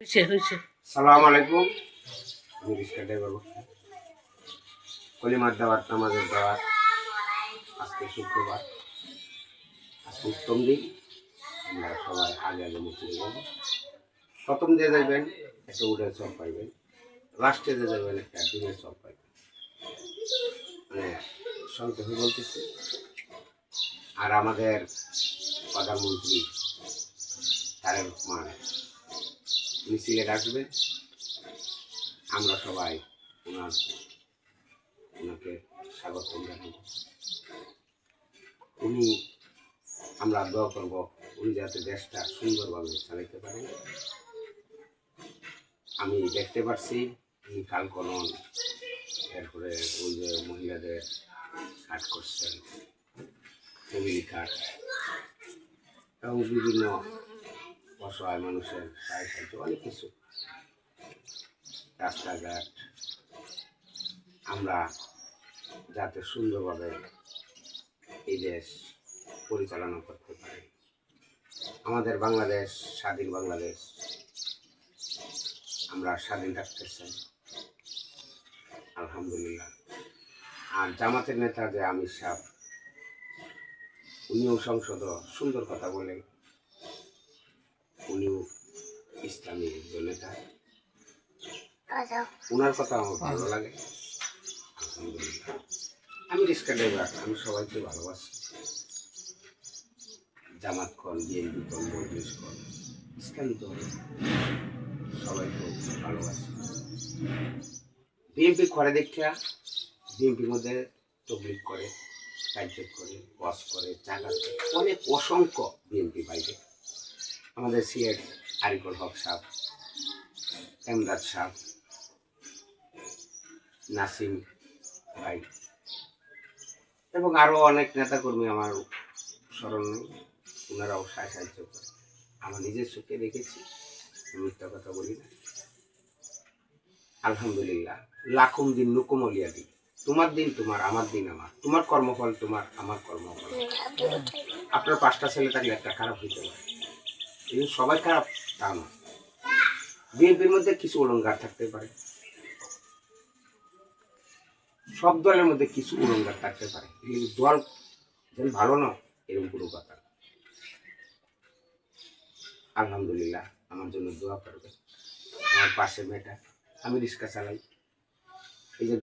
সালাম আলাইকুম। আমি রিক্সা ড্রাইভার কলিমার দাওয়াত নামাজের দাওয়াত। আজকে শুক্রবার, আজকে উত্তম দিন। আমরা সবাই আগে আগে মসজিদে যাব। প্রথম যে যাবেন একটা উঠের সব পাইবেন, লাস্টে যে যাবেন একটা দিনের সব পাইবেন। মানে সংক্ষেপে বলতেছি। আর আমাদের প্রধানমন্ত্রী তারেক রহমান মিছিলে ডাকবেন। আমরা সবাই ওনাকে স্বাগত জানাব। আমরা দোয়া করব উনি যাতে দেশটা সুন্দরভাবে চালাইতে পারেন। আমি দেখতে পাচ্ছি উনি কাল কলন, এরপরে ওই যে মহিলাদের কাজ করছেন, ফ্যামিলি কার্ড এবং বিভিন্ন অসহায় মানুষের সাহায্য, অনেক কিছু, রাস্তাঘাট আমরা যাতে সুন্দরভাবে এই দেশ পরিচালনা করতে পারি। আমাদের বাংলাদেশ স্বাধীন বাংলাদেশ, আমরা স্বাধীন রাখতে চাই, আলহামদুলিল্লাহ। আর জামাতের নেতা যে আমির সাহেব, উনিও সংসদ সুন্দর কথা বলেন, উনিও ইসলামী নেতা, ওনার কথা আমার ভালো লাগে, আলহামদুলিল্লাহ। আমি রিক্সা ড্রাইভার, আমি সবাইকে ভালোবাসি। জামাত কল, বিএনপি কল, মজলিস কল, ইসলামী দল, সবাইকে ভালোবাসি। বিএনপি করে দেখা, বিএনপির মধ্যে তবলিগ করে, কার্যক করে, ওয়াজ করে, জাগাত করে, অনেক অসংখ্য বিএনপি বাইরে। আমাদের সিলেট আরিকুল হক সাহেব, এমদাদ সাহেব, নাসিম ভাই এবং আরও অনেক নেতাকর্মী আমার স্মরণ নেই, ওনারাও সাহায্য করে। আমার নিজের চোখে দেখেছি, মিথ্যা কথা বলি না, আলহামদুলিল্লাহ। লাখুম দিন নুকুম অলিয়া দিন, তোমার দিন তোমার, আমার দিন আমার, তোমার কর্মফল তোমার, আমার কর্মফল। আপনার 5টা ছেলে থাকলে একটা খারাপ হইতে পারে, কিন্তু সবাই খারাপ তা না। বিএনপির মধ্যে কিছু অলঙ্কার থাকতে পারে, সব দলের মধ্যে কিছু অলঙ্কার থাকতে পারে, কিন্তু দল যেন ভালো না এরকম কোনো কথা। আলহামদুলিল্লাহ, আমার জন্য দোয়া করবে। আমার পাশে মেয়েটা, আমি রিক্সা চালাই,